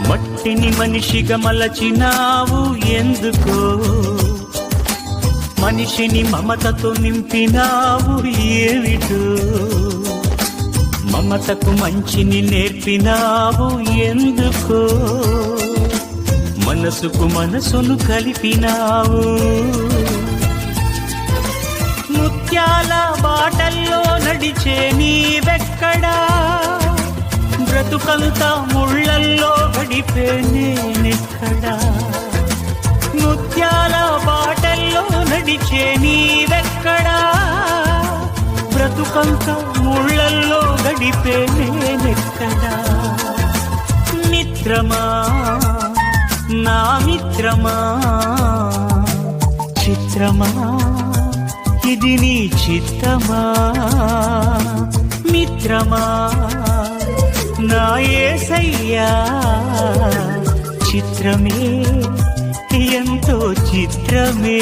మట్టిని మనిషిగా మలచినావు ఎందుకో, మనిషిని మమతతో నింపినావు ఏమిటో, మమతకు మంచిని నేర్పినావు ఎందుకో, మనసుకు మనసును కలిపినావు. ముత్యాల బాటల్లో నడిచే నీవెక్కడా, బ్రతుకంతా ముళ్ళల్లో గడిపే నేనెక్కడా. ముత్యాల బాటల్లో నడిచే నీవెక్కడా, బ్రతుకంతా ముళ్ళల్లో గడిపే నేనెక్కడా. మిత్రమా నా మిత్రమా, చిత్రమా ఇది నీ చిత్తమా. మిత్రమా నా యేసయ్యా, చిత్రమే ఎంతో చిత్రమే.